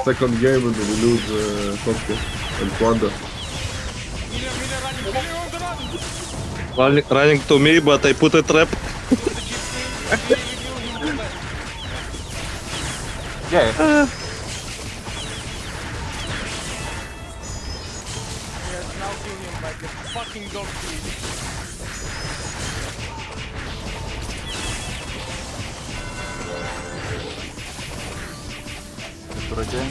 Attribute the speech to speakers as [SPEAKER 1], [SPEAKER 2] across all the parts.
[SPEAKER 1] Second game and we lose Hockey and Wanda.
[SPEAKER 2] Running to me, but I put a trap.
[SPEAKER 3] Yeah.
[SPEAKER 4] Yes, now kill him by the fucking dog teeth.
[SPEAKER 3] Вроде.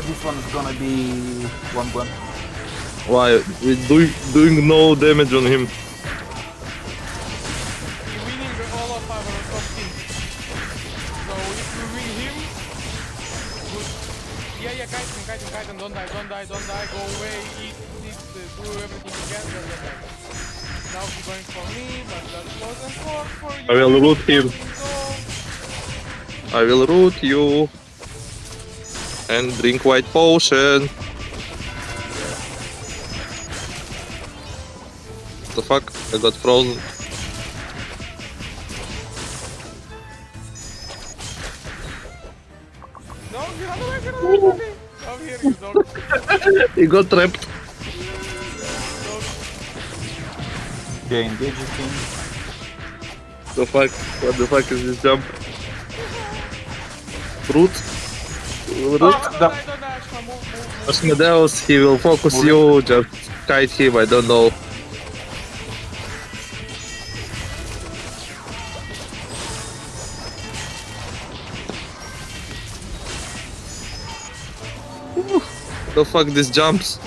[SPEAKER 3] This one is gonna be 1-1.
[SPEAKER 2] Why? We're doing no damage on him.
[SPEAKER 4] We're winning all of our top teams. So if we win him, good. Yeah, kite him, don't die, go away, eat, do everything you can, Now he's going for me, but that wasn't work for you.
[SPEAKER 2] I will root him.
[SPEAKER 4] So,
[SPEAKER 2] I will root you. And drink white potion. The fuck? I got frozen.
[SPEAKER 4] no, get out of the way. Come here, you dog.
[SPEAKER 2] He got trapped.
[SPEAKER 3] Yeah, engage him.
[SPEAKER 2] The fuck? What the fuck is this jump? Root? Root?
[SPEAKER 4] Don't die, Ashma, move.
[SPEAKER 2] Asmodeus, he will focus you, just kite him, I don't know. The fuck this jumps?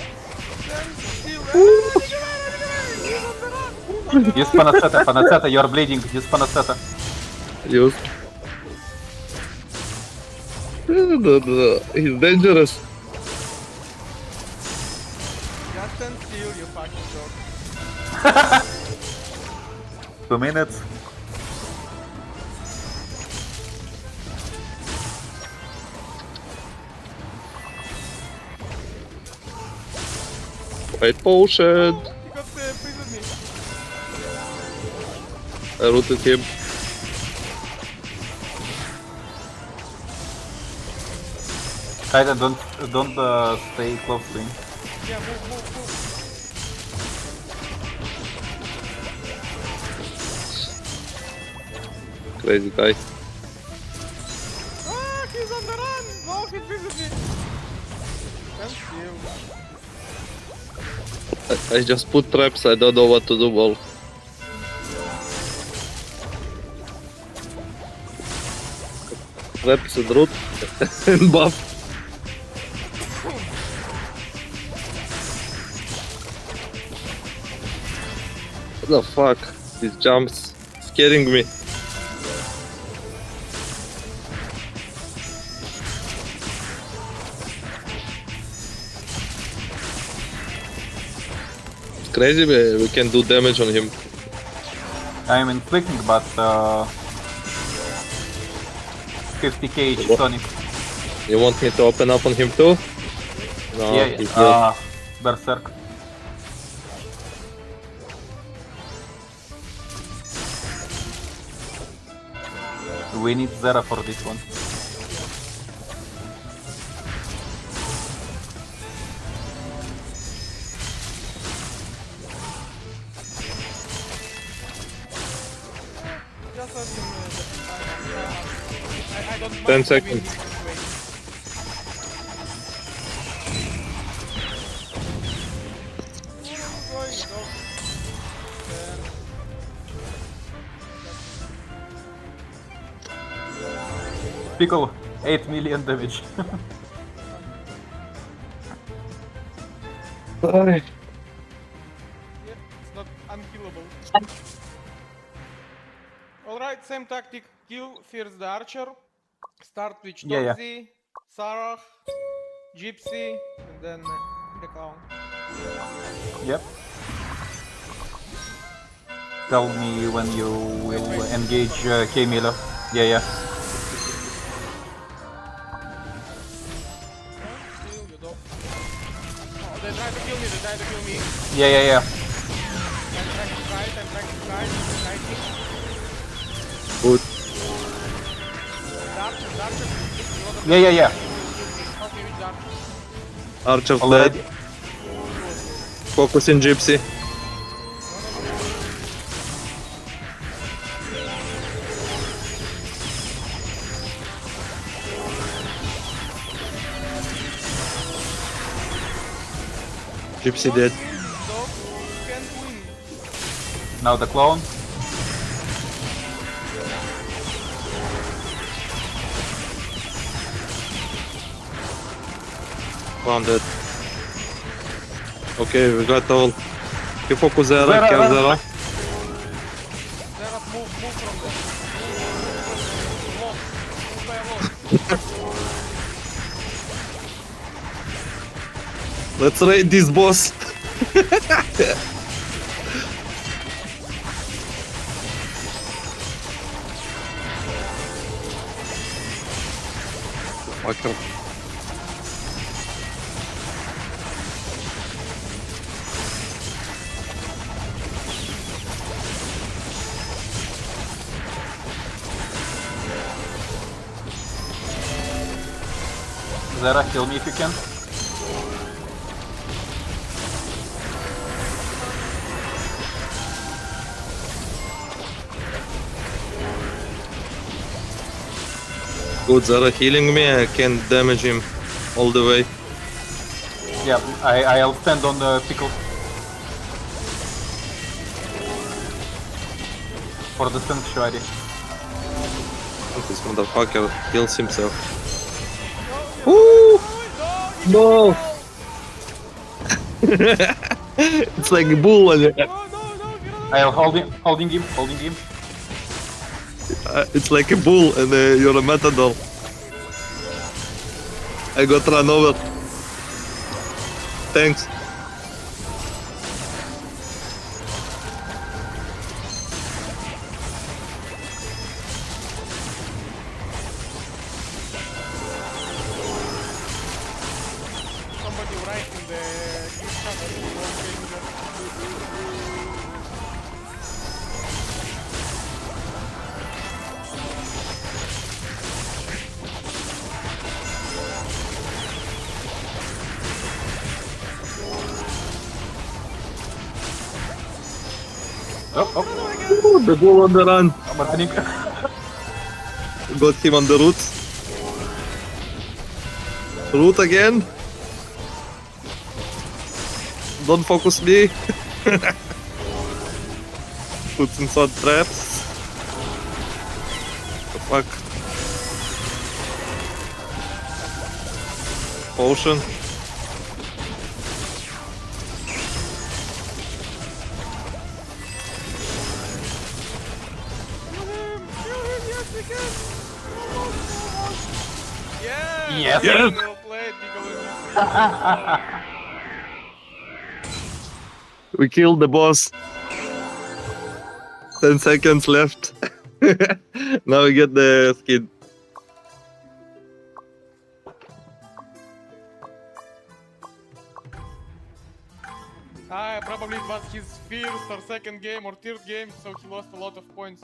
[SPEAKER 3] Use Panaceta, you're bleeding. Use Panaceta.
[SPEAKER 2] Use. He's dangerous.
[SPEAKER 4] Just stand still, you fucking dog.
[SPEAKER 3] 2 minutes.
[SPEAKER 2] White potion.
[SPEAKER 4] He got poisoned me.
[SPEAKER 2] I rooted him.
[SPEAKER 3] Kaida, don't stay close to him.
[SPEAKER 4] Yeah, move.
[SPEAKER 2] Crazy guy.
[SPEAKER 4] Ah, he's on the run! No, he poisoned me. Stand still.
[SPEAKER 2] I just put traps, I don't know what to do, well. Traps and root and buff. What the fuck? These jumps scaring me. It's crazy, we can do damage on him.
[SPEAKER 3] I'm inflicting, but 50k each tonic.
[SPEAKER 2] You want me to open up on him too? No, he healed.
[SPEAKER 3] Yeah, Berserk. We need Zera for this one.
[SPEAKER 4] Just let him I don't
[SPEAKER 2] 10
[SPEAKER 4] mind
[SPEAKER 2] seconds.
[SPEAKER 4] moving this way. Going, dog.
[SPEAKER 3] Pickle, 8 million damage.
[SPEAKER 4] Yeah, it's not unkillable. Alright, same tactic. Kill first the archer. Start with
[SPEAKER 3] Yeah.
[SPEAKER 4] Torzy, Sarah, Gypsy, and then the clown.
[SPEAKER 3] Yep. Tell me when you will engage K-Miller. Yeah.
[SPEAKER 4] Still, you don't. They try to kill me, they try to kill me.
[SPEAKER 3] Yeah, yeah, yeah.
[SPEAKER 4] I'm trying to kite, I'm kiting.
[SPEAKER 1] Good.
[SPEAKER 4] The archer.
[SPEAKER 3] Yeah, yeah, yeah.
[SPEAKER 4] Help me with the archer.
[SPEAKER 2] Archer's
[SPEAKER 3] Already.
[SPEAKER 2] dead. Focus in Gypsy. Gypsy dead.
[SPEAKER 4] Dog can't win.
[SPEAKER 3] Now the clone.
[SPEAKER 2] One dead. Okay, we got all. You focus Zera,
[SPEAKER 3] Zera,
[SPEAKER 2] kill
[SPEAKER 3] Zera.
[SPEAKER 2] Zera.
[SPEAKER 4] Zera, move from there. Move by a lot.
[SPEAKER 2] Let's raid this boss. Fucker.
[SPEAKER 3] Zera, kill me if you can.
[SPEAKER 2] Good, Zera healing me, I can damage him all the way.
[SPEAKER 3] Yeah, I'll stand on the pickle. For the sanctuary.
[SPEAKER 2] This motherfucker kills himself. Woo! No! It's like a bull.
[SPEAKER 3] I'll holding him.
[SPEAKER 2] It's like a bull and you're a matador. I got run over. Thanks.
[SPEAKER 4] Somebody write in the Twitch channel who wants to get
[SPEAKER 3] Oh,
[SPEAKER 2] Ooh, the bull on the run.
[SPEAKER 3] I'm running.
[SPEAKER 2] Got him on the root. Root again. Don't focus me. Put inside traps. The fuck. Potion.
[SPEAKER 4] Yes!
[SPEAKER 3] Yes.
[SPEAKER 4] Well played, Nicholas.
[SPEAKER 2] We killed the boss. 10 seconds left. Now we get the skin.
[SPEAKER 4] Probably it was his first or second game or third game, so he lost a lot of points.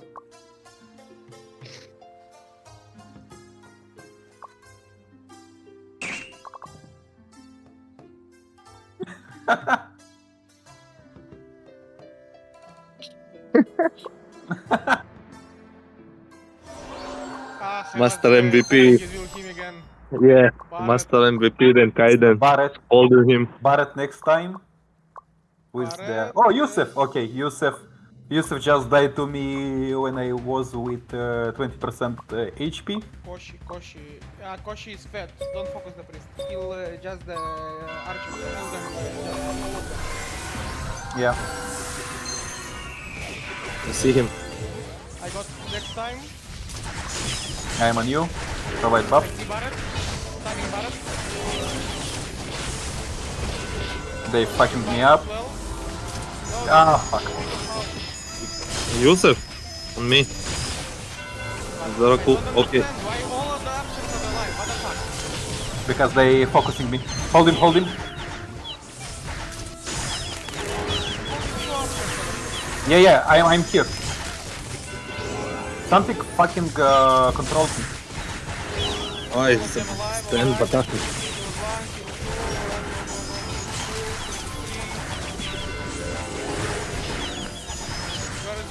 [SPEAKER 2] Master
[SPEAKER 4] I was
[SPEAKER 2] MVP.
[SPEAKER 4] trying to do him again.
[SPEAKER 2] Yeah,
[SPEAKER 4] Barret.
[SPEAKER 2] Master MVP, then Kaiden.
[SPEAKER 3] Barret.
[SPEAKER 2] Older him.
[SPEAKER 3] Barret next time. Who is there?
[SPEAKER 4] Barret,
[SPEAKER 3] Oh,
[SPEAKER 4] yes.
[SPEAKER 3] Yusuf. Okay, Yusuf. Yusuf just died to me when I was with 20% HP.
[SPEAKER 4] Koshi is fat. Don't focus the priest. Kill just the archer. Kill them. All of them.
[SPEAKER 3] Yeah.
[SPEAKER 2] I see him.
[SPEAKER 4] I got next time.
[SPEAKER 3] I'm on you. Provide buff.
[SPEAKER 4] I see Barret. Stunning Barret.
[SPEAKER 3] They fucking me up.
[SPEAKER 4] Well.
[SPEAKER 3] Ah, fuck.
[SPEAKER 2] Yusuf. On me. Zara cool. Okay.
[SPEAKER 4] Why all of the archers are alive? What the fuck?
[SPEAKER 3] Because they focusing me. Hold him. Yeah, I'm here. Something fucking controls me.
[SPEAKER 2] Ай,
[SPEAKER 4] Them alive,
[SPEAKER 2] Стэн
[SPEAKER 4] alive.
[SPEAKER 2] батак.
[SPEAKER 4] He was one, he was two, where is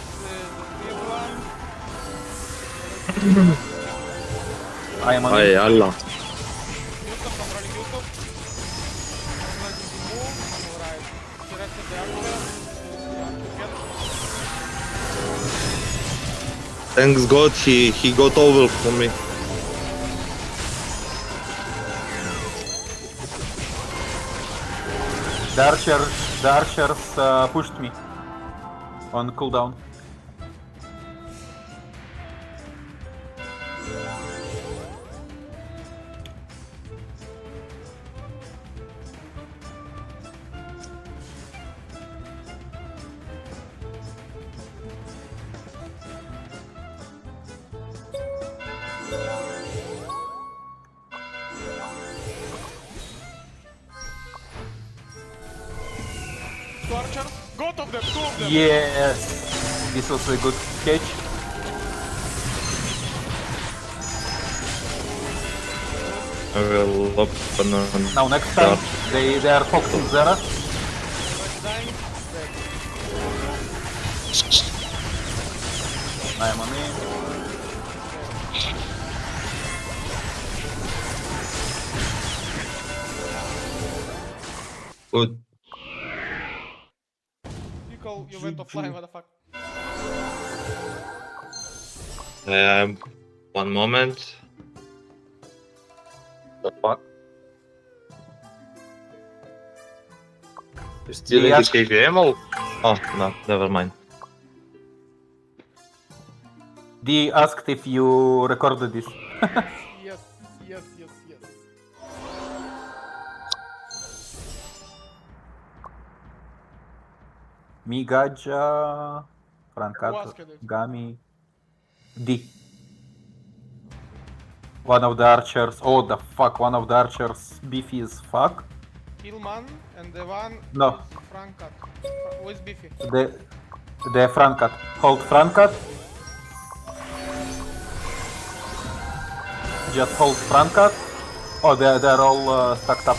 [SPEAKER 4] the other one?
[SPEAKER 3] I am on
[SPEAKER 2] Ай,
[SPEAKER 3] it.
[SPEAKER 2] Алла.
[SPEAKER 4] YouTube, controlling YouTube. Controlling the move, alright. He rested the archer.
[SPEAKER 2] Thanks God he got over for me.
[SPEAKER 3] The archers pushed me on cooldown.
[SPEAKER 4] Two archers. Got of them, two of them.
[SPEAKER 3] Yes, this was a good catch.
[SPEAKER 2] I will open on...
[SPEAKER 3] Now next time they are focusing Zera.
[SPEAKER 4] Dying.
[SPEAKER 3] I am on it.
[SPEAKER 2] Good.
[SPEAKER 4] You went offline, what the fuck?
[SPEAKER 2] One moment. The fuck? You still in the KVM or? Oh, no, never mind.
[SPEAKER 3] They asked if you recorded this.
[SPEAKER 4] Yes.
[SPEAKER 3] Me, Gaja,
[SPEAKER 4] Who
[SPEAKER 3] Francato,
[SPEAKER 4] asked it?
[SPEAKER 3] Gami, D. One of the archers. Oh, the fuck! One of the archers beefy as fuck.
[SPEAKER 4] Hillman and the one
[SPEAKER 3] No.
[SPEAKER 4] is Frankat. Who is beefy?
[SPEAKER 3] The Francat. Hold Francat. Just hold Francat. Oh, they're all stacked up.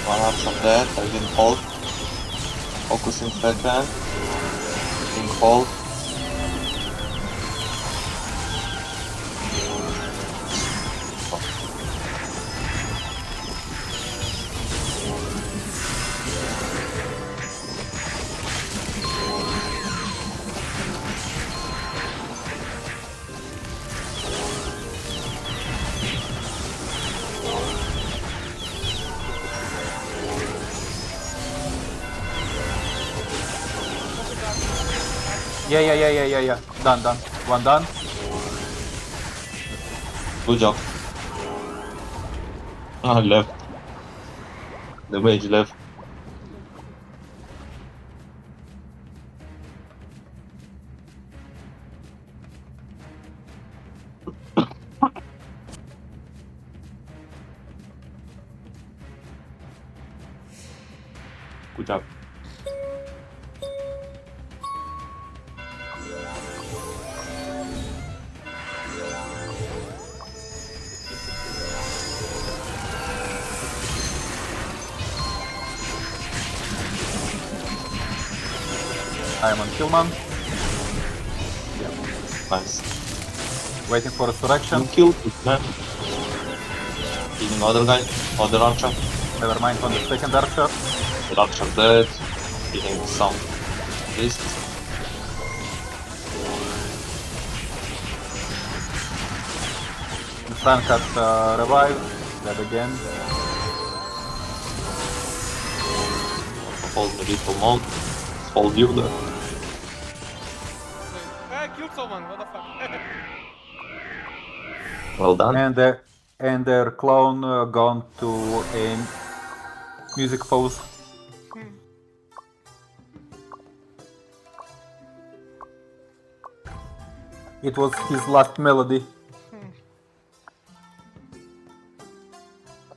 [SPEAKER 5] One archer dead, I didn't hold. Focusing second. Didn't hold.
[SPEAKER 3] Yeah. Done. One done.
[SPEAKER 5] Good job. Ah, left. The mage left. Good job.
[SPEAKER 3] I am on Killman.
[SPEAKER 5] Nice.
[SPEAKER 3] Waiting for resurrection.
[SPEAKER 5] One kill, good man. Killing other guy, other archer.
[SPEAKER 3] Never mind on the second archer.
[SPEAKER 5] The archer dead. Killing some beast.
[SPEAKER 3] The Francat revived. Dead again.
[SPEAKER 5] Hold the lethal mode. Hold you there.
[SPEAKER 4] I killed someone, what the fuck?
[SPEAKER 5] Well done.
[SPEAKER 3] And their clone gone to a music pose. It was his last melody.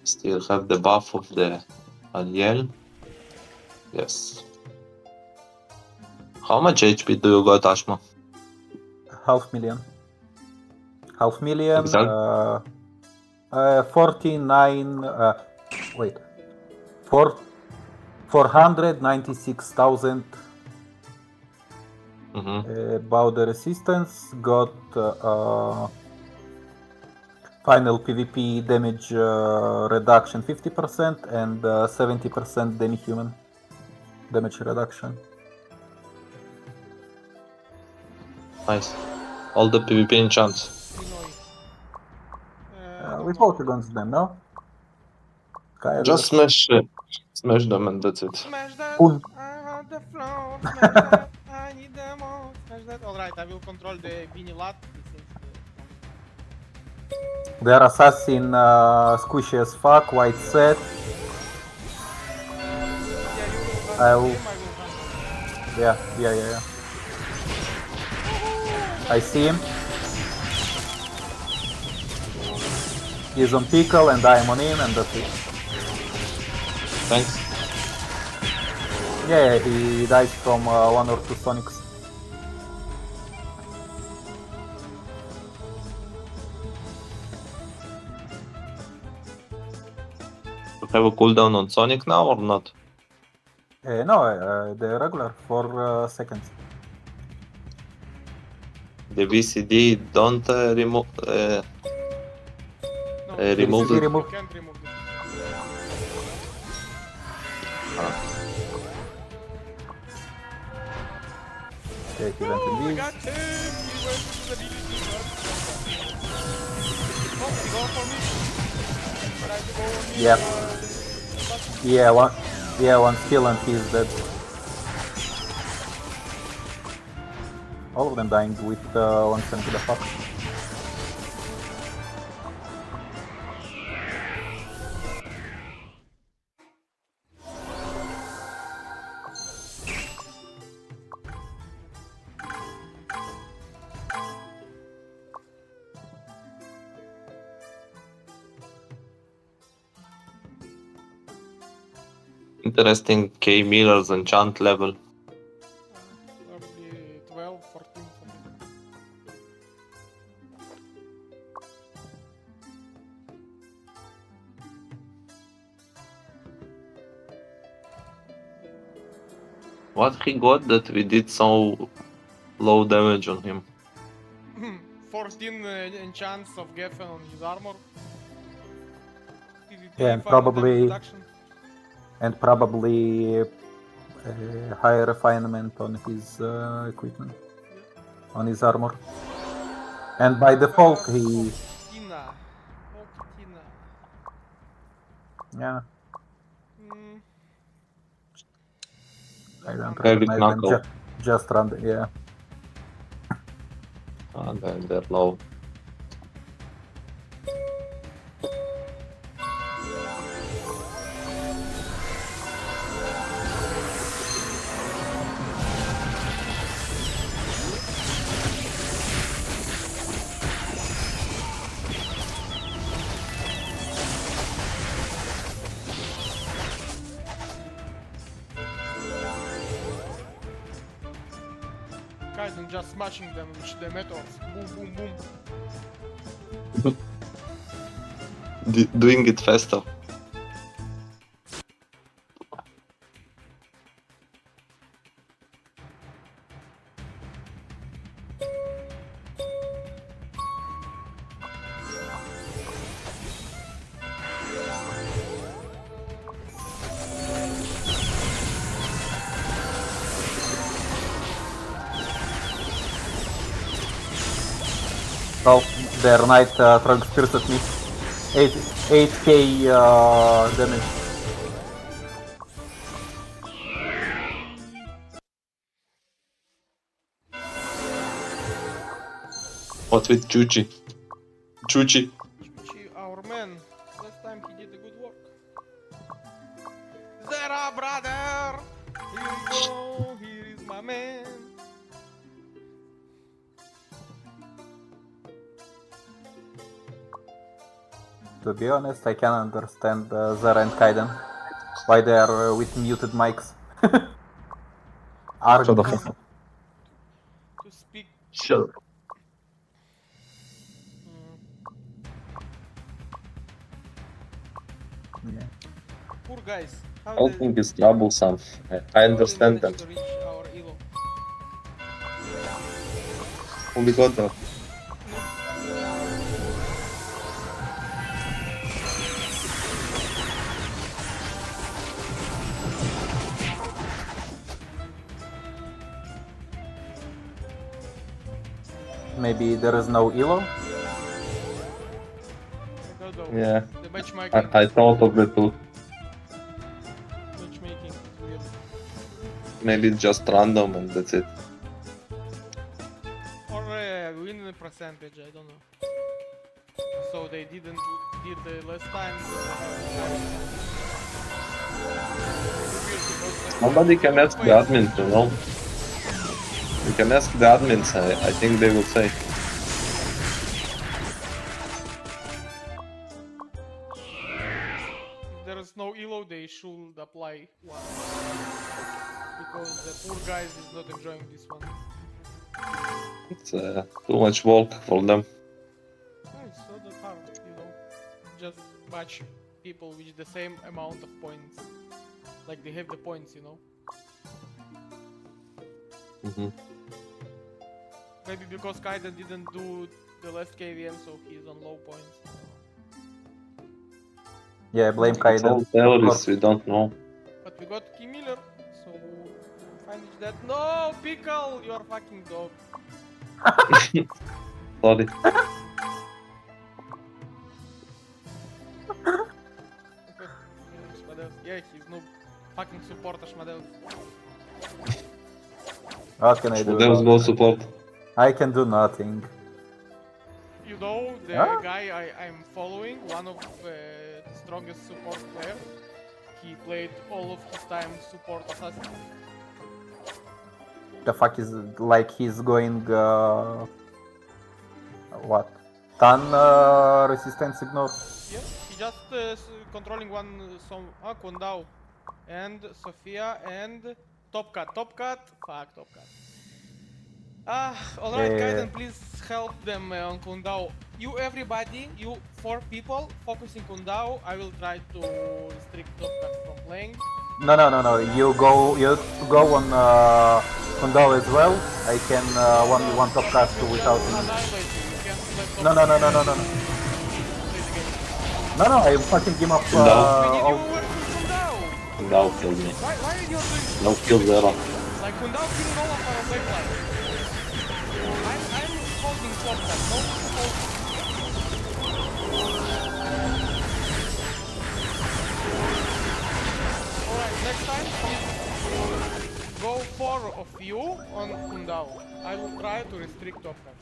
[SPEAKER 5] Still have the buff of the Ariel. Yes. How much HP do you got, Ashma?
[SPEAKER 3] 500,000. 500,000.
[SPEAKER 5] Exact.
[SPEAKER 3] 49. Wait. 496,000. About the resistance, got final PvP damage reduction 50% and 70% demi-human damage reduction.
[SPEAKER 5] Nice. All the PvP enchants.
[SPEAKER 3] We fought against them, no?
[SPEAKER 5] Just smash them and that's it.
[SPEAKER 4] Smash that!
[SPEAKER 3] Boom.
[SPEAKER 4] I'm on the floor! Smash that! I need them all! Smash that! Alright, I will control the Vinilat.
[SPEAKER 3] Their assassin squishy as fuck, white set.
[SPEAKER 4] Yeah, you will
[SPEAKER 3] I will.
[SPEAKER 4] hunt him, I will hunt him.
[SPEAKER 3] Yeah. I see him. He's on pickle and I am on him and that's it.
[SPEAKER 5] Thanks.
[SPEAKER 3] Yeah, he dies from 1 or 2 Sonics.
[SPEAKER 5] You have a cooldown on Sonic now or not?
[SPEAKER 3] No, the regular 4 seconds.
[SPEAKER 5] The VCD don't remove.
[SPEAKER 4] No,
[SPEAKER 5] Remove
[SPEAKER 3] it.
[SPEAKER 4] you can't remove it.
[SPEAKER 3] Okay, he went
[SPEAKER 4] Oh, I
[SPEAKER 3] in
[SPEAKER 4] got
[SPEAKER 3] this.
[SPEAKER 4] him! He went to the ability. Oh, he go for me. But I go on me.
[SPEAKER 3] Yep. One skill and he's dead. All of them dying with 170 the fuck.
[SPEAKER 5] Interesting K Miller's enchant level.
[SPEAKER 4] Probably 12, 14, something.
[SPEAKER 5] What he got that we did so low damage on him?
[SPEAKER 4] 14 enchants of Geffen on his armor.
[SPEAKER 3] Yeah, and
[SPEAKER 4] 5
[SPEAKER 3] probably-
[SPEAKER 4] damage reduction.
[SPEAKER 3] And probably higher refinement on his equipment, on his armor. And by default he...
[SPEAKER 4] Tina. Oh, Tina.
[SPEAKER 3] Yeah,
[SPEAKER 4] Mm.
[SPEAKER 3] I don't
[SPEAKER 5] Heavy
[SPEAKER 3] recognize them.
[SPEAKER 5] knuckle.
[SPEAKER 3] Just run the... Yeah.
[SPEAKER 5] They're low.
[SPEAKER 4] Guys, I'm just smashing them with the metals. Boom, boom, boom.
[SPEAKER 5] Doing it faster.
[SPEAKER 3] Oh, their knight throwing spears at me. 8k damage.
[SPEAKER 5] What with Chuchi? Chuchi.
[SPEAKER 4] Chuchi, our man. Last time he did a good work. Zera, brother! Here we go, here is my man.
[SPEAKER 3] To be honest, I can understand Zara and Kaiden. Why they are with muted mics. Arg.
[SPEAKER 1] Shut the fuck up.
[SPEAKER 4] To speak.
[SPEAKER 5] Sure.
[SPEAKER 3] Yeah.
[SPEAKER 4] Poor guys. How
[SPEAKER 5] Helping is troublesome. I understand them.
[SPEAKER 4] to reach our elo?
[SPEAKER 5] We got that.
[SPEAKER 3] Maybe there is no elo?
[SPEAKER 4] I don't know.
[SPEAKER 5] Yeah,
[SPEAKER 4] The matchmaking.
[SPEAKER 5] I thought of it too.
[SPEAKER 4] Matchmaking is weird.
[SPEAKER 5] Maybe it's just random and that's it.
[SPEAKER 4] Or win percentage, I don't know. So they didn't did the last time.
[SPEAKER 5] Somebody can ask the admins, you know? You can ask the admins, I think they will say.
[SPEAKER 4] If there is no elo, they should apply one. Because the poor guys is not enjoying this one.
[SPEAKER 5] It's too much work for them.
[SPEAKER 4] Oh, it's not that hard, you know. Just match people with the same amount of points. Like they have the points, you know.
[SPEAKER 5] Mhm.
[SPEAKER 4] Maybe because Kaiden didn't do the last KVM, so he's on low points.
[SPEAKER 3] Yeah, blame
[SPEAKER 5] It's all
[SPEAKER 3] Kaiden.
[SPEAKER 5] theories, we don't know.
[SPEAKER 4] But we got Key Miller, so fine with that. No, Pickle, you're fucking dog.
[SPEAKER 5] Sorry.
[SPEAKER 4] Шмадел. Yeah, he's no fucking supporter, Шмадel.
[SPEAKER 3] What can I do?
[SPEAKER 5] There was no support.
[SPEAKER 3] I can do nothing.
[SPEAKER 4] You know, the
[SPEAKER 3] Huh?
[SPEAKER 4] guy I'm following, one of the strongest support players, he played all of his time support assassin.
[SPEAKER 3] The fuck is like he's going what? Tan resistance ignore.
[SPEAKER 4] Yeah, he just controlling one Kundao and Sophia and Top Cut. Top Cut? Fuck, Top Cut. Alright, Kaiden, please help them on Kundao. You everybody, you 4 people, focusing Kundao. I will try to restrict Top Cut from playing.
[SPEAKER 3] No. You go on Kundao as well. I can 1v1 top cast without him. No. No, I'm fucking him up.
[SPEAKER 5] Kundao killed me.
[SPEAKER 4] Why are you doing
[SPEAKER 5] No kill Zero.
[SPEAKER 4] like Kundao killing all of our backline? I'm holding top cut, no holding. Alright, next time please go 4 of you on Kundao. I will try to restrict top cut.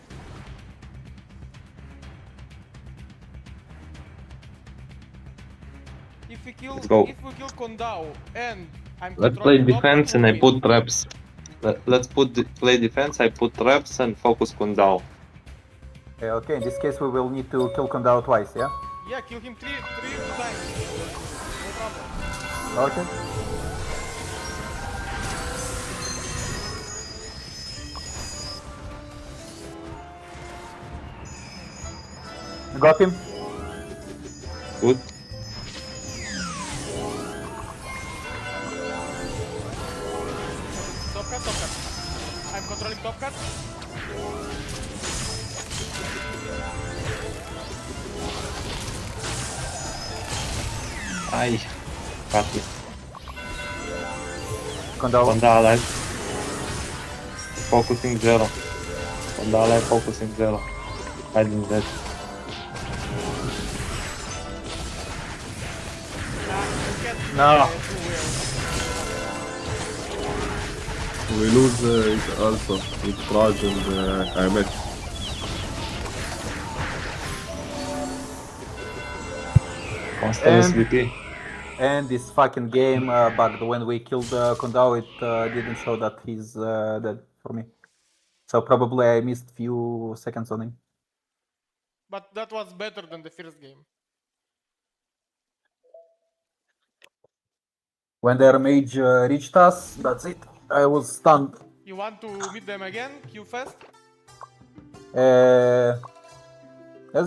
[SPEAKER 4] If we kill Kundao and I'm
[SPEAKER 5] Let's play
[SPEAKER 4] controlling top
[SPEAKER 5] defense
[SPEAKER 4] cut,
[SPEAKER 5] and I
[SPEAKER 4] we'll win.
[SPEAKER 5] put traps. Let's play defense, I put traps and focus Kundao.
[SPEAKER 3] Okay, in this case we will need to kill Kundao twice, yeah?
[SPEAKER 4] Yeah, kill him three times. No problem.
[SPEAKER 3] Okay. Got him.
[SPEAKER 5] Good.
[SPEAKER 4] Top cut. I'm controlling top cut.
[SPEAKER 5] Ay. Got me.
[SPEAKER 3] Kundao.
[SPEAKER 5] Kundao alive. Focusing Zero. Kundao alive, focusing Zero. Hiding dead.
[SPEAKER 3] No.
[SPEAKER 1] We lose it also with Raj and Ahmed.
[SPEAKER 5] Constant
[SPEAKER 3] And-
[SPEAKER 5] SVP.
[SPEAKER 3] And this fucking game bugged. When we killed Kundao, it didn't show that he's dead for me. So probably I missed few seconds on him.
[SPEAKER 4] But that was better than the first game.
[SPEAKER 3] When their mage reached us, that's it. I was stunned.
[SPEAKER 4] You want to meet them again? Q fast?
[SPEAKER 3] As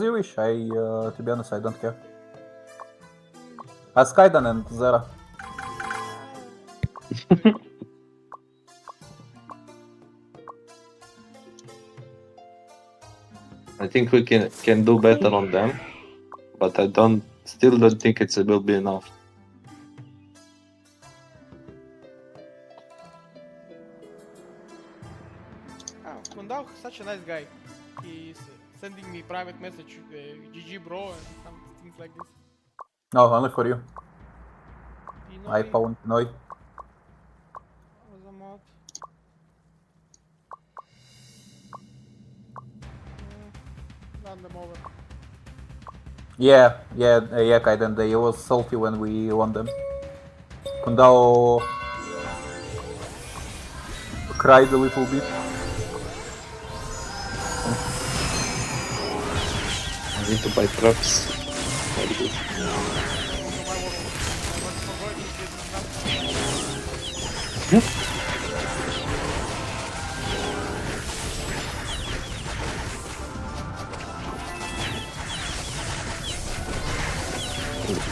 [SPEAKER 3] you wish. To be honest, I don't care. Ask Kaidan and Zera.
[SPEAKER 5] I think we can do better on them, but I still don't think it will be enough.
[SPEAKER 4] Kundao, such a nice guy. He's sending me private message, GG bro, and some things like this.
[SPEAKER 3] No, only for you. I
[SPEAKER 4] Pinoy
[SPEAKER 3] found Noi.
[SPEAKER 4] was a mod. Run them over.
[SPEAKER 3] Yeah, Kaidan. They was salty when we won them. Kundao cried a little bit.
[SPEAKER 5] I need to buy traps. Very good.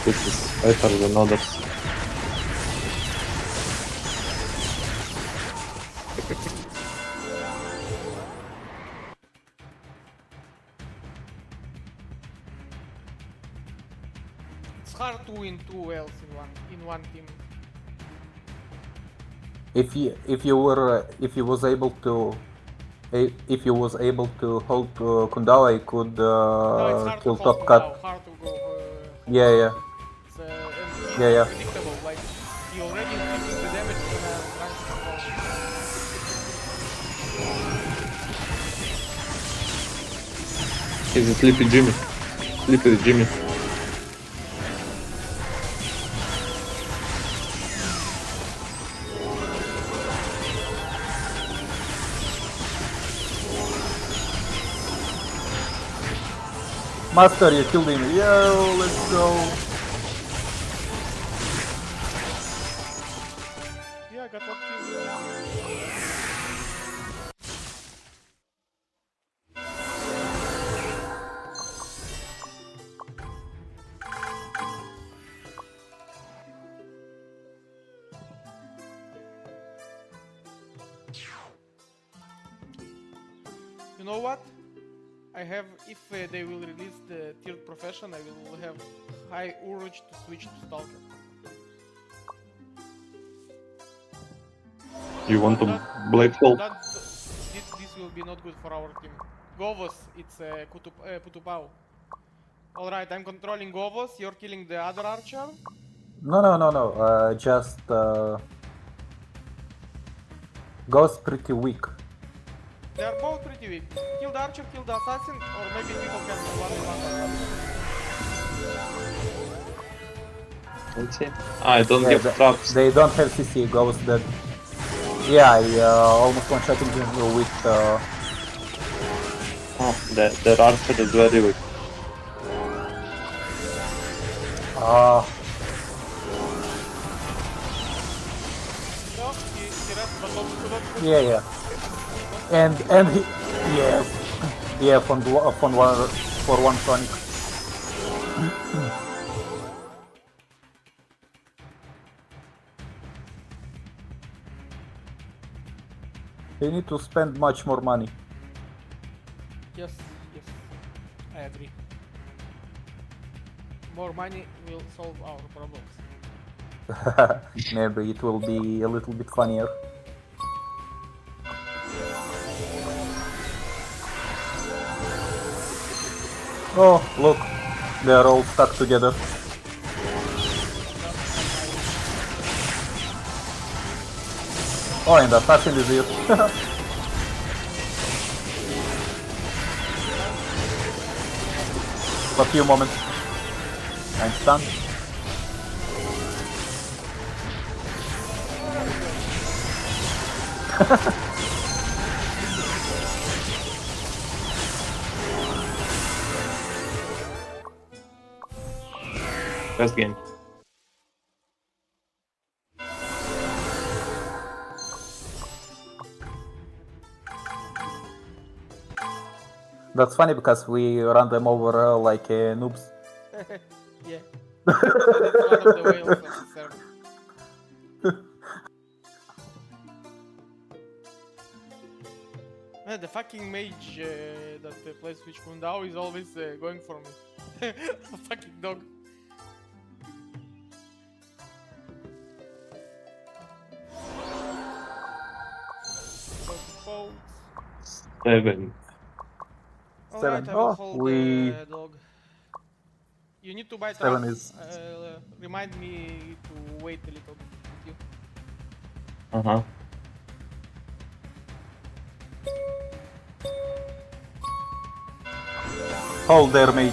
[SPEAKER 5] This is better than others.
[SPEAKER 4] It's hard to win 2 whales in one team.
[SPEAKER 3] If you was able to hold Kundao, I could
[SPEAKER 4] No, it's hard
[SPEAKER 3] kill
[SPEAKER 4] to
[SPEAKER 3] top
[SPEAKER 4] hold
[SPEAKER 3] cut.
[SPEAKER 4] now, hard to go.
[SPEAKER 3] Yeah.
[SPEAKER 4] It's and
[SPEAKER 3] Yeah.
[SPEAKER 4] unpredictable. Like he already inflicting the damage when I'm trying to control.
[SPEAKER 5] He's a sleepy Jimmy. Sleepy Jimmy.
[SPEAKER 3] Master, you killed him. Yo, let's go.
[SPEAKER 4] Yeah, I got one kill. You know what? I have, if they will release the tiered profession, I will have high urge to switch to Stalker.
[SPEAKER 5] You want to
[SPEAKER 4] That-
[SPEAKER 5] Black Hole?
[SPEAKER 4] This will be not good for our team. Govos, it's Putupau. Alright, I'm controlling Govos, you're killing the other archer.
[SPEAKER 3] No. Just Ghost pretty weak.
[SPEAKER 4] They are both pretty weak. Kill the archer, kill the assassin, or maybe people can one in one.
[SPEAKER 5] Let's see. I don't
[SPEAKER 3] Yeah,
[SPEAKER 5] give traps.
[SPEAKER 3] they don't have CC. Ghost dead. Yeah, I almost one shot him with.
[SPEAKER 5] Oh, their archer is very weak.
[SPEAKER 4] No, he rest, but not
[SPEAKER 3] Yeah. And he, yeah, for one Sonic. They need to spend much more money.
[SPEAKER 4] Yes, I agree. More money will solve our problems.
[SPEAKER 3] Maybe it will be a little bit funnier. Oh, look, they are all stuck together. Oh, and the assassin is here. For a few moments. I'm stunned.
[SPEAKER 5] Best game.
[SPEAKER 3] That's funny because we run them over like noobs.
[SPEAKER 4] Yeah. It's one of the whales of the server. The fucking mage that plays with Kundao is always going for me. A fucking dog. Go to boats.
[SPEAKER 5] 7.
[SPEAKER 4] Alright, I will hold the dog. You need to buy trap.
[SPEAKER 3] 7 is-
[SPEAKER 4] Remind me to wait a little bit with you.
[SPEAKER 5] Uh-huh.
[SPEAKER 3] Hold there, mage.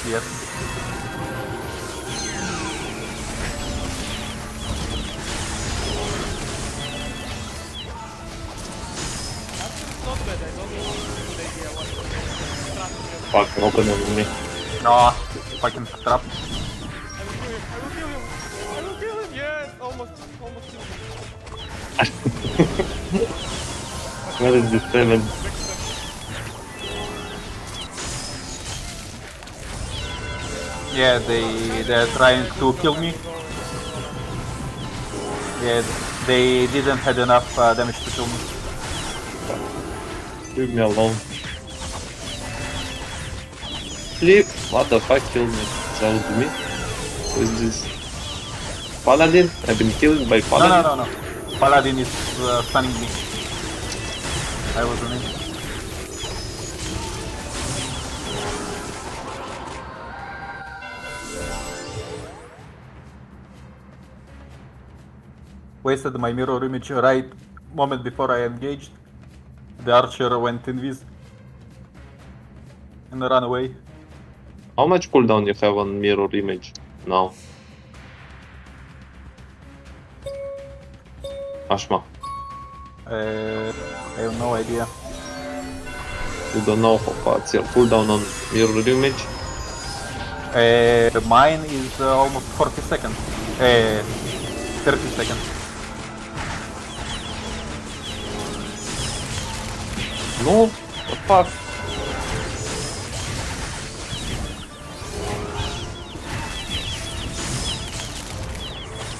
[SPEAKER 3] Yes.
[SPEAKER 4] It's not bad, I don't know good idea what trap to have.
[SPEAKER 5] Fuck, open enemy.
[SPEAKER 3] No, fucking trap.
[SPEAKER 4] I will kill him, I will kill him! I will kill him! Yes! Almost killed him.
[SPEAKER 5] Where is the 7?
[SPEAKER 3] Yeah, they're trying to kill me. Yeah, they didn't had enough damage to kill me.
[SPEAKER 5] Leave me alone. Flip! What the fuck killed me? That was me? Who is this? Paladin? I've been killed by Paladin?
[SPEAKER 3] No. Paladin is stunning me. I was on him. Wasted my mirror image right moment before I engaged. The archer went invis and ran away.
[SPEAKER 5] How much cooldown you have on mirror image now? Ashma,
[SPEAKER 3] I have no idea.
[SPEAKER 5] you don't know what's your cooldown on mirror image?
[SPEAKER 3] Mine is almost 40 seconds. 30 seconds.
[SPEAKER 5] No? What the fuck?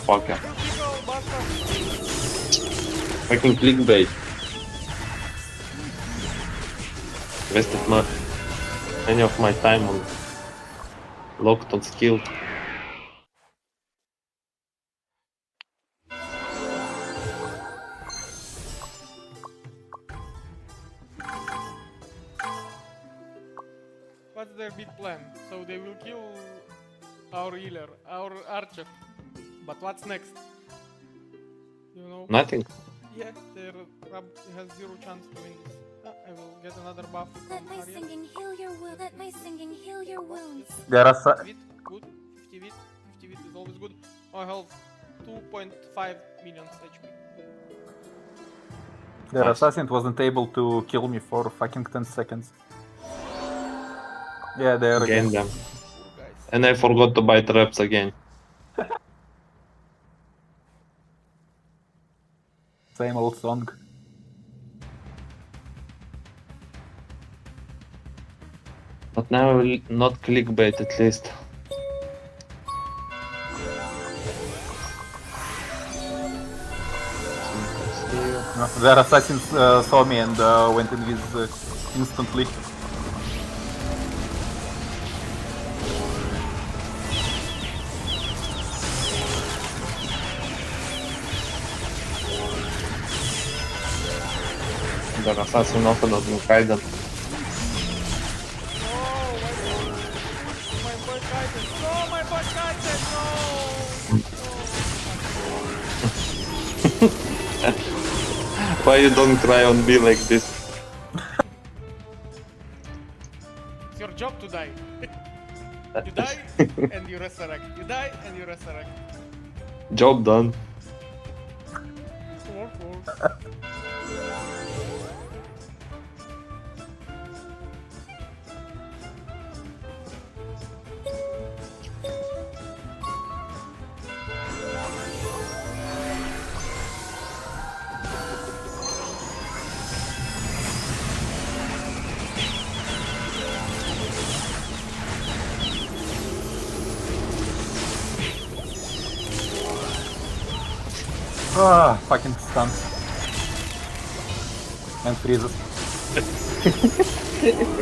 [SPEAKER 5] Fuck yeah. Fucking clickbait. Wasted any of my time on locked on skill.
[SPEAKER 4] What's their big plan? So they will kill our healer, our archer. But what's next? You know?
[SPEAKER 5] Nothing.
[SPEAKER 4] Yeah, their Rab has 0 chance to win this. I will get another buff
[SPEAKER 6] Let
[SPEAKER 4] from
[SPEAKER 6] my
[SPEAKER 4] Arya.
[SPEAKER 6] singing heal your wounds. Let my singing heal your wounds.
[SPEAKER 3] There are
[SPEAKER 4] 50 wit, good. 50 wit. 50 wit is always good. I have 2.5 million HP.
[SPEAKER 3] Their
[SPEAKER 5] Nice.
[SPEAKER 3] assassin wasn't able to kill me for fucking 10 seconds. Yeah, they're
[SPEAKER 5] Again
[SPEAKER 3] again.
[SPEAKER 5] them.
[SPEAKER 4] Poor guys.
[SPEAKER 5] And I forgot to buy traps again.
[SPEAKER 3] Same old song.
[SPEAKER 5] But now I will not clickbait at least.
[SPEAKER 3] Their assassins saw me and went invis instantly.
[SPEAKER 5] The assassin also doesn't hide them.
[SPEAKER 4] My boy Kaiten! No, my boy Kaiten! No!
[SPEAKER 5] Why you don't cry on me like this?
[SPEAKER 4] It's your job to die. You die and you resurrect. You die and you resurrect.
[SPEAKER 5] Job done.
[SPEAKER 4] Work.
[SPEAKER 3] Ah, fucking stun. And freezes.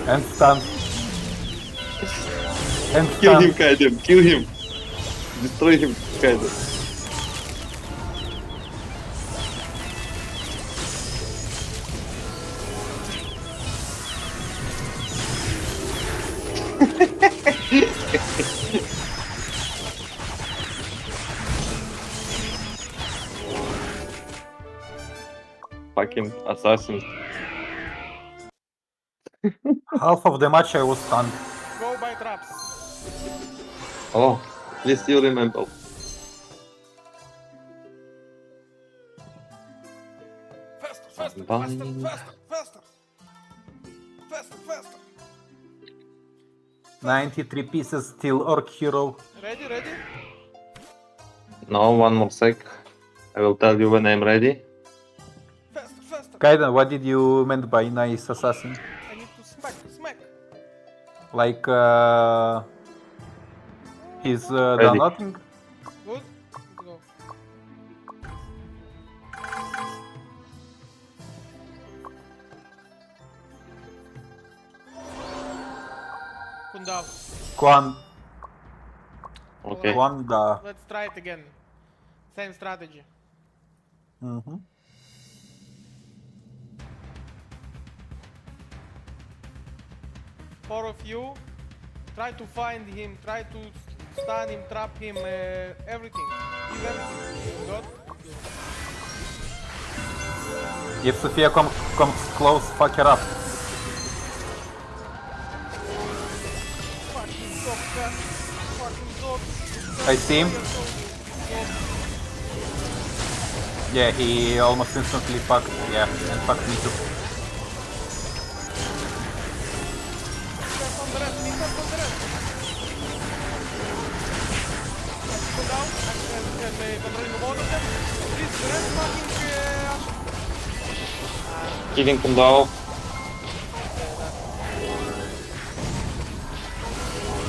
[SPEAKER 3] And stun. And
[SPEAKER 5] Kill
[SPEAKER 3] stun.
[SPEAKER 5] him, KVM, kill him! Destroy him, KVM. Fucking assassin.
[SPEAKER 3] Half of the match I was stunned.
[SPEAKER 4] Go by traps.
[SPEAKER 5] Oh, please you remember.
[SPEAKER 4] Faster, faster,
[SPEAKER 5] Bang.
[SPEAKER 4] faster, faster, faster. Faster, faster.
[SPEAKER 3] 93 pieces, still orc hero.
[SPEAKER 4] Ready, ready?
[SPEAKER 5] No, one more sec. I will tell you when I'm ready.
[SPEAKER 4] Faster, faster.
[SPEAKER 3] Kaiden, what did you meant by nice assassin?
[SPEAKER 4] I need to smack, smack.
[SPEAKER 3] Like, he's
[SPEAKER 5] Ready.
[SPEAKER 3] done nothing?
[SPEAKER 4] Good. Let's go. Kundal.
[SPEAKER 5] Okay.
[SPEAKER 3] Kwanda.
[SPEAKER 4] Let's try it again. Same strategy.
[SPEAKER 3] Mm-hmm.
[SPEAKER 4] Four of you, try to find him, try to stun him, trap him, everything. Give everything. Got?
[SPEAKER 3] If Sophia comes close, fuck her up.
[SPEAKER 4] Fucking dog, cat. Fucking dog.
[SPEAKER 3] I see him. Yeah, he almost instantly fucked. Yeah, and fucked me too.
[SPEAKER 4] Step on the rest, step on the rest. Go down and controlling both of them. Please, the rest fucking
[SPEAKER 5] Killing him down.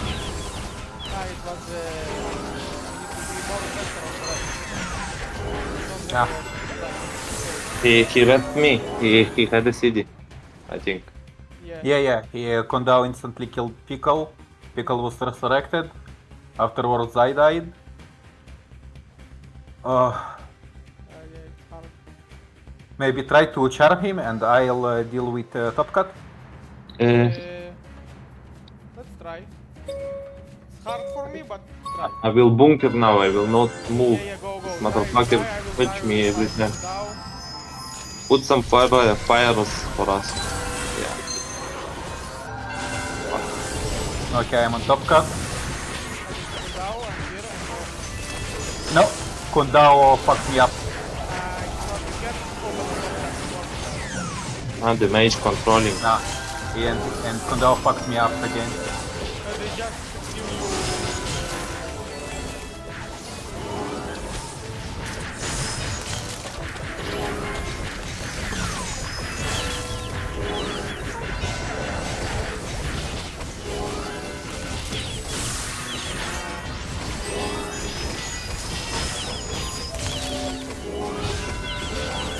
[SPEAKER 4] it was need to be more faster on the rest.
[SPEAKER 3] Yeah.
[SPEAKER 5] He repped me. He had a CD, I think.
[SPEAKER 3] Yeah. He Kondao instantly killed Pickle. Pickle was resurrected. Afterwards, I died.
[SPEAKER 4] Yeah, it's hard.
[SPEAKER 3] Maybe try to charm him, and I'll deal with Top Cut.
[SPEAKER 4] Let's try. It's hard for me, but try.
[SPEAKER 5] I will bunker now. I will not move.
[SPEAKER 4] Yeah, go.
[SPEAKER 5] Motherfucker,
[SPEAKER 4] Try, I will
[SPEAKER 5] fetch
[SPEAKER 4] try,
[SPEAKER 5] me
[SPEAKER 4] I will
[SPEAKER 5] every
[SPEAKER 4] try.
[SPEAKER 5] time.
[SPEAKER 4] Down.
[SPEAKER 5] Put some fires for us. Yeah.
[SPEAKER 3] Okay, I'm on Top Cut.
[SPEAKER 4] Down, I'm here, and go.
[SPEAKER 3] No, Kondao fucked me up.
[SPEAKER 4] It's not the cat.
[SPEAKER 5] And the mage controlling.
[SPEAKER 3] Nah, and Kondao fucked me up again.
[SPEAKER 4] They just give you.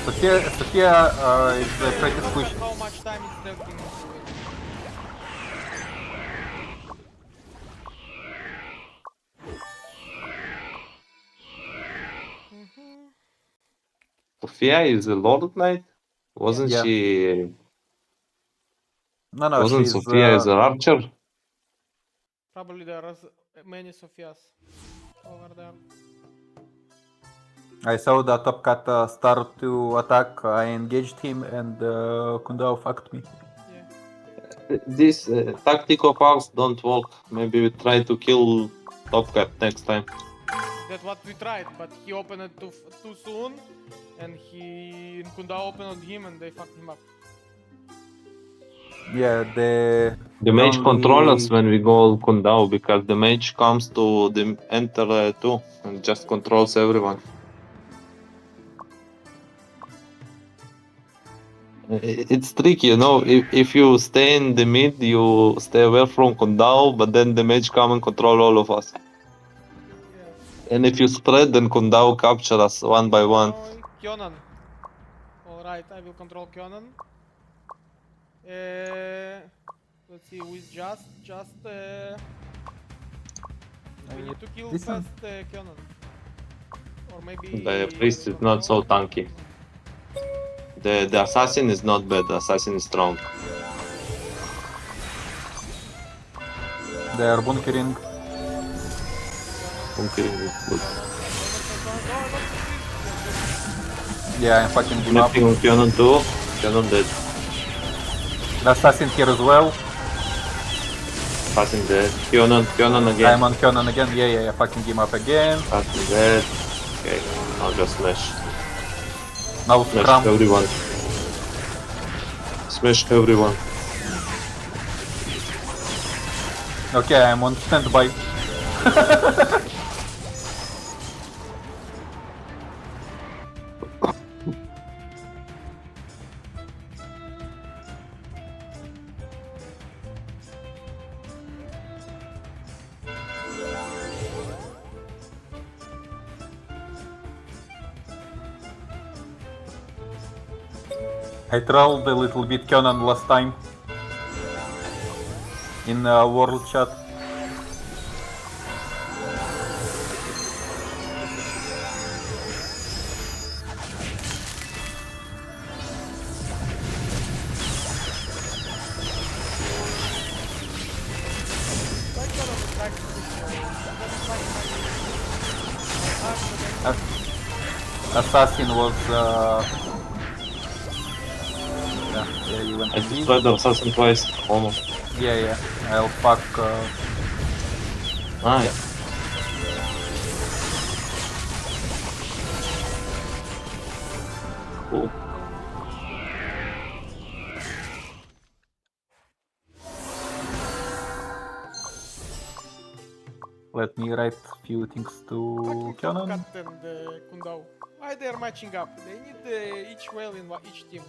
[SPEAKER 3] Sophia is pretty squishy.
[SPEAKER 4] How much time it's taking to it.
[SPEAKER 5] Sophia is a Lord Knight? Wasn't
[SPEAKER 3] Yeah.
[SPEAKER 5] she?
[SPEAKER 3] No,
[SPEAKER 5] Wasn't
[SPEAKER 3] she's
[SPEAKER 5] Sophia as an archer?
[SPEAKER 4] Probably there are many Sophias over there.
[SPEAKER 3] I saw the Top Cut start to attack. I engaged him, and Kondao fucked me.
[SPEAKER 4] Yeah.
[SPEAKER 5] This tactic of ours don't work. Maybe we try to kill Top Cat next time.
[SPEAKER 4] That's what we tried, but he opened it too soon, and Kunda opened on him, and they fucked him up.
[SPEAKER 3] Yeah, the
[SPEAKER 5] mage
[SPEAKER 3] only-
[SPEAKER 5] control us when we go Kundao because the mage comes to the enter too and just controls everyone. It's tricky, you know. If you stay in the mid, you stay away from Kundao, but then the mage come and control all of us.
[SPEAKER 4] Yeah.
[SPEAKER 5] And if you spread, then Kundao capture us one by one.
[SPEAKER 4] Now Kyonan. Alright, I will control Kyonan. Let's see, with just we need to kill
[SPEAKER 3] Listen.
[SPEAKER 4] first Kyonan. Or maybe
[SPEAKER 5] The priest
[SPEAKER 4] I
[SPEAKER 5] is
[SPEAKER 4] don't
[SPEAKER 5] not so
[SPEAKER 4] know.
[SPEAKER 5] tanky. The assassin is not bad. The assassin is strong.
[SPEAKER 3] They are bunkering.
[SPEAKER 5] Bunkering is good.
[SPEAKER 3] Yeah, I'm fucking him up.
[SPEAKER 5] Connecting on Cannon too. Cannon dead.
[SPEAKER 3] The assassin here as well.
[SPEAKER 5] Assassin dead. Cannon again.
[SPEAKER 3] I'm on Conan again. Yeah, fucking him up again.
[SPEAKER 5] Assassin dead. Okay, I'll just smash.
[SPEAKER 3] Now
[SPEAKER 5] Smash
[SPEAKER 3] scrum.
[SPEAKER 5] everyone. Smash everyone.
[SPEAKER 3] Okay, I'm on standby. I trolled a little bit Conan last time in world chat. Assassin was yeah, you went
[SPEAKER 5] I
[SPEAKER 3] to B.
[SPEAKER 5] destroyed the assassin twice. Almost.
[SPEAKER 3] Yeah, I'll fuck
[SPEAKER 5] Nice. Cool.
[SPEAKER 3] let me write few things to
[SPEAKER 4] Fucking
[SPEAKER 3] Conan.
[SPEAKER 4] Cat and Kundao. Why they're matching up? They need each whale in each team.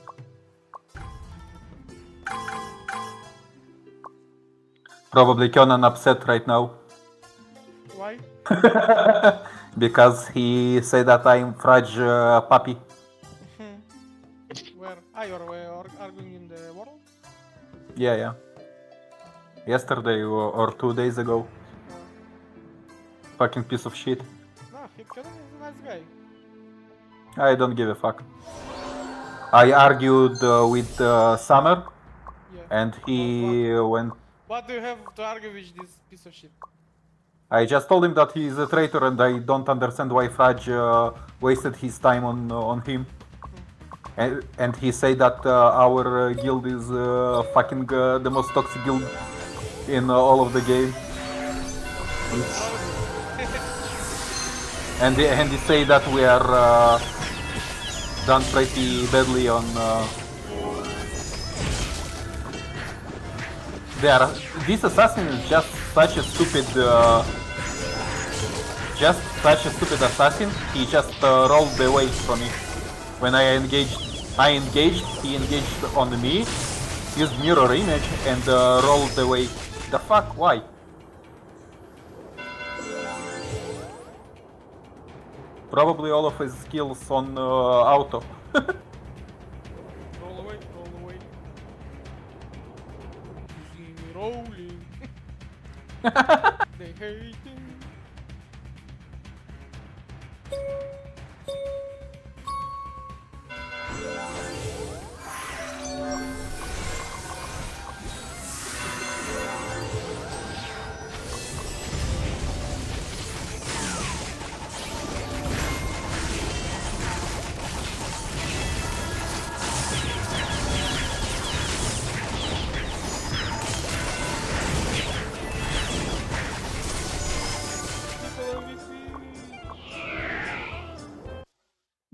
[SPEAKER 3] Probably Conan upset right now
[SPEAKER 4] Why?
[SPEAKER 3] because he said that I'm Frage puppy.
[SPEAKER 4] Where? You're arguing in the world?
[SPEAKER 3] Yeah. Yesterday or 2 days ago. Fucking piece of shit.
[SPEAKER 4] No, Kyonan is a nice guy.
[SPEAKER 3] I don't give a fuck. I argued with Summer
[SPEAKER 4] Yeah.
[SPEAKER 3] and he went.
[SPEAKER 4] What do you have to argue with this piece of shit?
[SPEAKER 3] I just told him that he is a traitor and I don't understand why Frage wasted his time on him. And he said that our guild is fucking the most toxic guild in all of the game. And he said that we are done pretty badly on. This assassin is just such a stupid, assassin. He just rolled away from me when I engaged. He engaged on me, used mirror image and rolled away. The fuck? Why? Probably all of his skills on auto.
[SPEAKER 4] Roll away. You see me rolling. They hate him.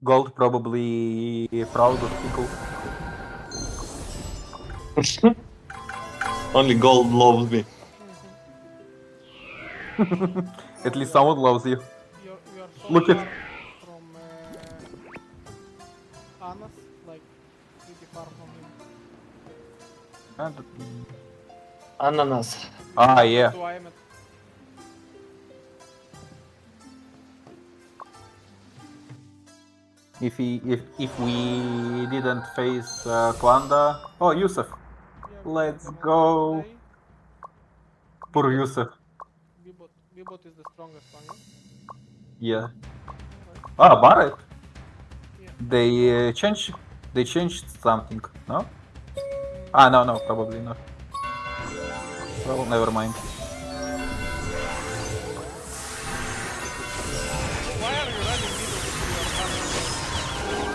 [SPEAKER 3] Gold probably proud of people.
[SPEAKER 5] Only gold loves me.
[SPEAKER 3] At least someone loves you.
[SPEAKER 4] We are so
[SPEAKER 3] Look at-
[SPEAKER 4] far from Anas, like pretty far from him.
[SPEAKER 5] Ananas.
[SPEAKER 3] Yeah.
[SPEAKER 4] To Aymet.
[SPEAKER 3] If we didn't face Klanda. Oh, Yusuf.
[SPEAKER 4] Yeah,
[SPEAKER 3] Let's
[SPEAKER 4] Pokemon
[SPEAKER 3] go.
[SPEAKER 4] play.
[SPEAKER 3] Poor Yusuf.
[SPEAKER 4] Bibot is the strongest one,
[SPEAKER 3] Yeah.
[SPEAKER 4] Alright.
[SPEAKER 3] Ah, Barret.
[SPEAKER 4] Yeah.
[SPEAKER 3] They changed something. No? Ah, no, probably not. Well, never mind.
[SPEAKER 4] Why are you running Bibot if you are farming?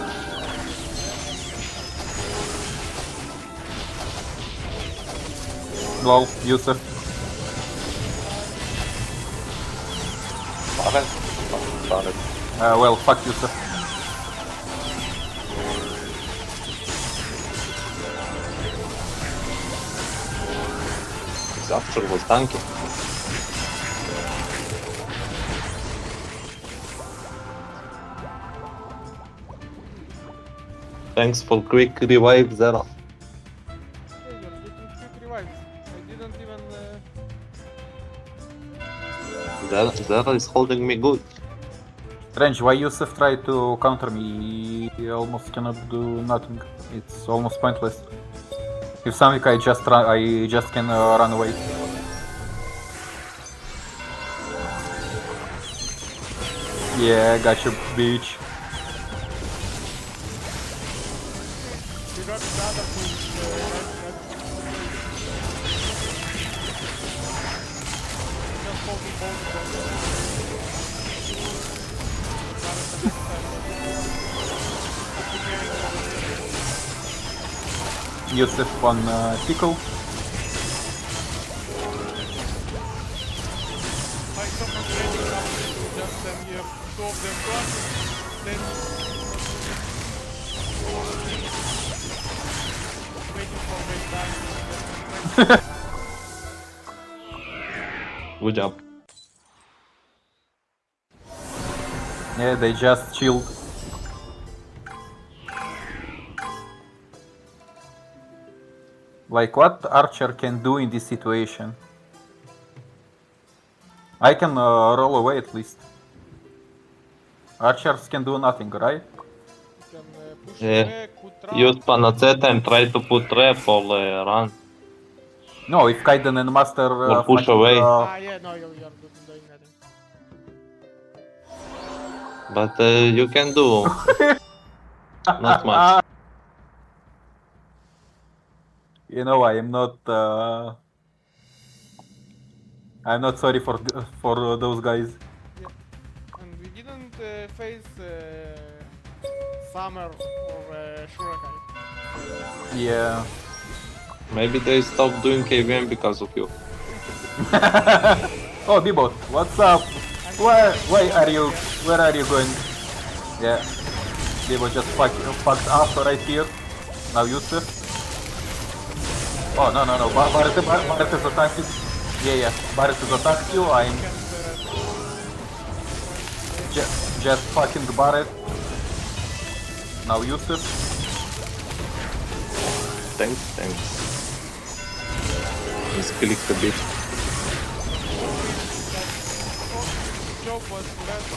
[SPEAKER 3] Lol, Yusuf.
[SPEAKER 5] Barret. Barret.
[SPEAKER 3] Well, fuck Yusuf.
[SPEAKER 5] His after was tanky. Thanks for quick revive, Zera.
[SPEAKER 4] Hey, you're getting quick revives. I didn't even.
[SPEAKER 5] Zera is holding me good.
[SPEAKER 3] Strange, why Yusuf tried to counter me? He almost cannot do nothing. It's almost pointless. If something, I just can run away. Yeah, gotcha, bitch.
[SPEAKER 4] You got the other two. Just poking both of them.
[SPEAKER 3] Yusuf on Tickle.
[SPEAKER 4] Like someone training something to just them here, two of them plus, then waiting for main time.
[SPEAKER 5] Good job.
[SPEAKER 3] Yeah, they just chilled. Like, what Archer can do in this situation? I can roll away at least. Archers can do nothing, right?
[SPEAKER 4] You can push
[SPEAKER 5] Yeah.
[SPEAKER 4] back, put trap.
[SPEAKER 5] Use Panaceta and try to put trap or run.
[SPEAKER 3] No, if Kaiden and Master
[SPEAKER 5] Or push away.
[SPEAKER 4] Yeah, no, you're doing nothing.
[SPEAKER 5] But you can do not much.
[SPEAKER 3] You know, I'm not sorry for those guys.
[SPEAKER 4] Yeah. And we didn't face Summer or Shurakai.
[SPEAKER 3] Yeah.
[SPEAKER 5] Maybe they stopped doing KVM because of you.
[SPEAKER 3] Oh, Bibot, what's up? Where are you going? Yeah. Bibot just fucked up right here. Now Yusuf. Oh, no. Barret is attacking. Yeah. Barret is attacking you. I'm just fucking Barret. Now Yusuf.
[SPEAKER 5] Thanks. Just clicked a bit.
[SPEAKER 4] Job was left.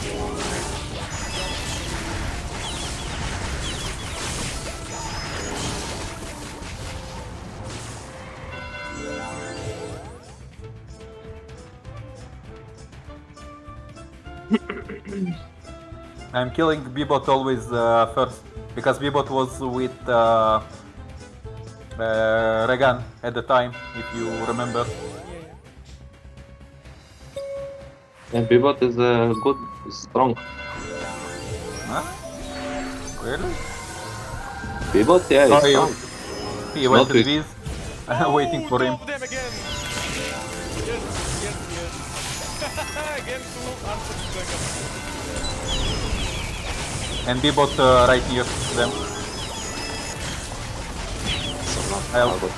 [SPEAKER 3] I'm killing Bibot always first because Bibot was with Regan at the time, if you remember.
[SPEAKER 5] And Bibot is good, strong.
[SPEAKER 3] Huh? Really?
[SPEAKER 5] Bibot, yeah, is
[SPEAKER 3] Oh,
[SPEAKER 5] strong.
[SPEAKER 3] he went
[SPEAKER 5] Not
[SPEAKER 3] to
[SPEAKER 5] weak.
[SPEAKER 3] this, waiting for
[SPEAKER 4] Two
[SPEAKER 3] him.
[SPEAKER 4] of them again. Yes. Again, two answers second.
[SPEAKER 3] And Bibot right near them.
[SPEAKER 5] So not
[SPEAKER 3] I'll-
[SPEAKER 5] good.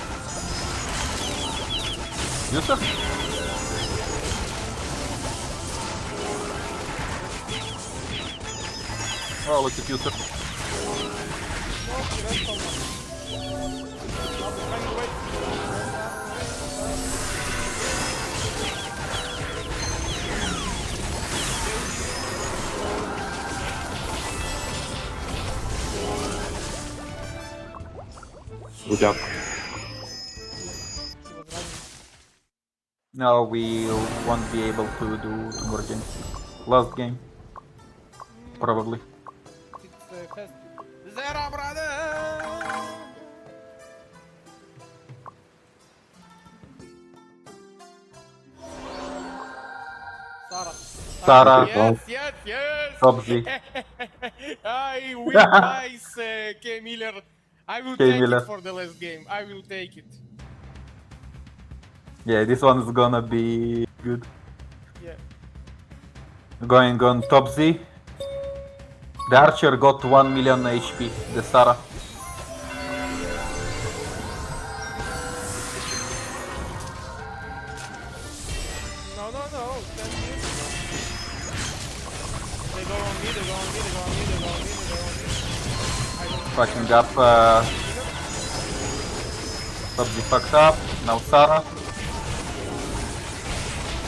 [SPEAKER 3] Yusuf? Oh, look at Yusuf.
[SPEAKER 4] No, he ran so much. Now they're trying to wait.
[SPEAKER 5] Ujak.
[SPEAKER 4] He was running.
[SPEAKER 3] No, we won't be able to do two more games. Last game, probably.
[SPEAKER 4] It's fast. Zera, brother! Sarah.
[SPEAKER 3] Sarah.
[SPEAKER 4] Yes!
[SPEAKER 3] Top Z.
[SPEAKER 4] I win twice, K. Miller. I will
[SPEAKER 3] K.
[SPEAKER 4] take
[SPEAKER 3] Miller.
[SPEAKER 4] it for the last game. I will take it.
[SPEAKER 3] Yeah, this one is gonna be good.
[SPEAKER 4] Yeah.
[SPEAKER 3] Going on top Z. The archer got 1 million HP. The Sarah.
[SPEAKER 4] No. Stand here. They go on me, they go on me, they go on me, they go on me, they go on me. I don't
[SPEAKER 3] Fucking up. Top Z fucked up. Now Sarah.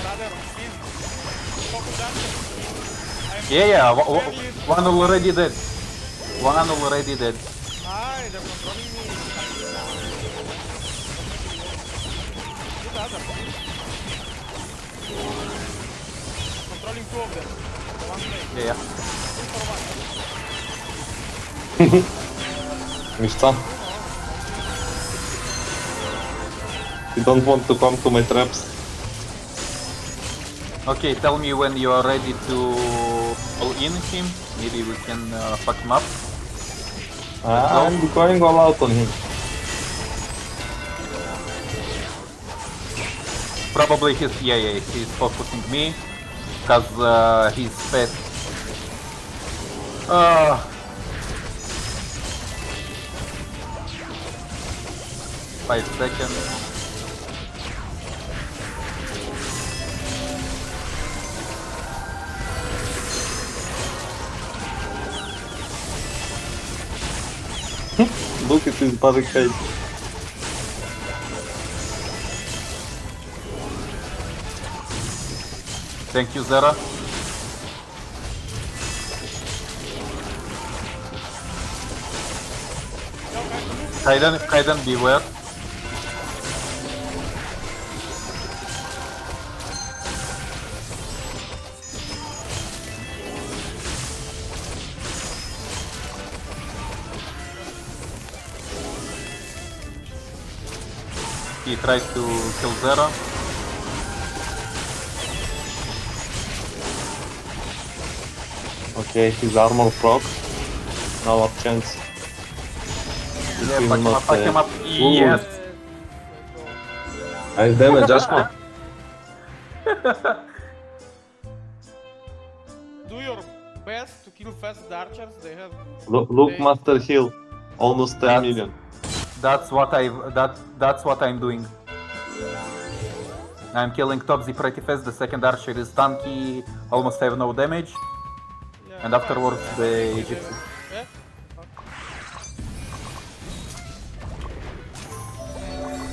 [SPEAKER 4] Brother, please. Focus on me.
[SPEAKER 3] Yeah. One already dead. One already dead.
[SPEAKER 4] Hi, they're controlling me. Get other. Controlling two of them. One play.
[SPEAKER 3] Yeah.
[SPEAKER 4] Two for one.
[SPEAKER 5] Wiesz co? You don't want to come to my traps.
[SPEAKER 3] Okay, tell me when you are ready to all in him. Maybe we can fuck him up.
[SPEAKER 5] I'm going all out on him.
[SPEAKER 3] Probably he's he's focusing me because he's fat. 5 seconds.
[SPEAKER 5] Look at this barricade.
[SPEAKER 3] Thank you, Zera. Kaiden, beware. He tries to kill Zera.
[SPEAKER 5] Okay, his armor proc. Now our chance.
[SPEAKER 3] Yeah,
[SPEAKER 5] will
[SPEAKER 3] fuck him
[SPEAKER 5] not,
[SPEAKER 3] up, fuck him up.
[SPEAKER 5] Ooh.
[SPEAKER 3] Yes!
[SPEAKER 5] I have damage, Asma.
[SPEAKER 4] Do your best to kill fast the archers. They have.
[SPEAKER 5] Look, Master Heal. Almost 10 million.
[SPEAKER 3] That's what I'm doing. I'm killing top Z pretty fast. The second archer is tanky, almost have no damage,
[SPEAKER 4] Yeah,
[SPEAKER 3] and afterwards the Egyptian.
[SPEAKER 4] Yeah?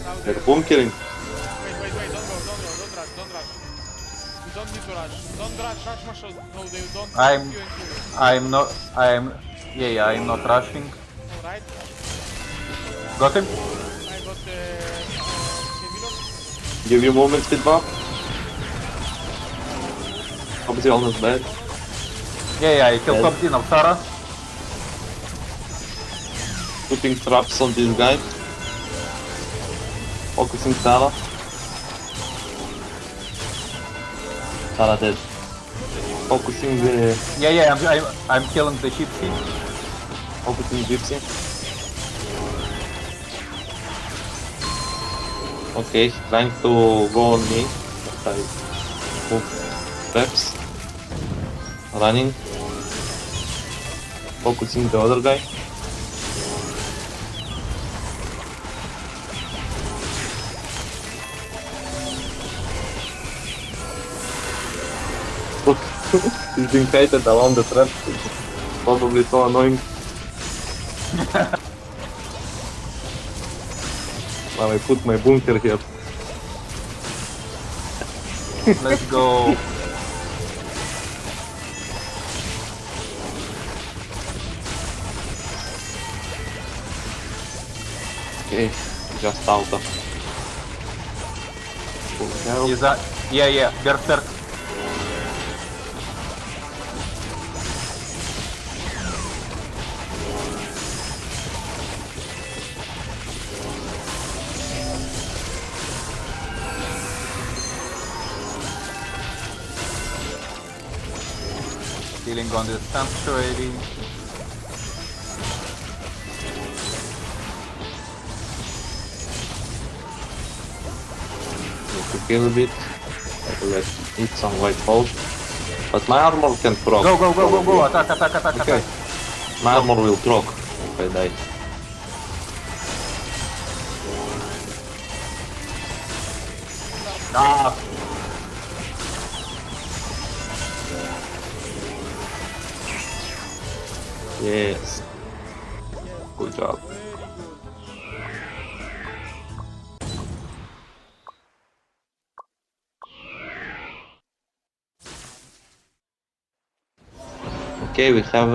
[SPEAKER 4] Now
[SPEAKER 5] They're bunkering.
[SPEAKER 4] Wait, don't rush. You don't need to rush. Don't rush marshal. No, they don't
[SPEAKER 3] I'm
[SPEAKER 4] you and kill you.
[SPEAKER 3] I'm not rushing.
[SPEAKER 4] Alright,
[SPEAKER 3] Got him?
[SPEAKER 4] I got Kevilo.
[SPEAKER 5] Give you movement speed buff. Obviously almost dead.
[SPEAKER 3] Yeah, I killed top Z now, Sarah.
[SPEAKER 5] Putting traps on this guy. Focusing Sarah. Sarah dead. Focusing the...
[SPEAKER 3] I'm killing the gypsy.
[SPEAKER 5] Focusing Gypsy. Okay, trying to go on me. I move traps. Running. Focusing the other guy. Look, he's being kited around the trap. It's probably so annoying. Now I put my bunker here.
[SPEAKER 3] Let's go.
[SPEAKER 5] Okay, just out of full health.
[SPEAKER 3] Is that? Yeah, Berserk. Healing on the sanctuary.
[SPEAKER 5] Need to heal a bit. Let's eat some white holes. But my armor can proc.
[SPEAKER 3] Go!
[SPEAKER 5] probably.
[SPEAKER 3] Attack!
[SPEAKER 5] Okay. My armor will proc if I die.
[SPEAKER 3] Ah!
[SPEAKER 5] Yes. Good job. Okay, we have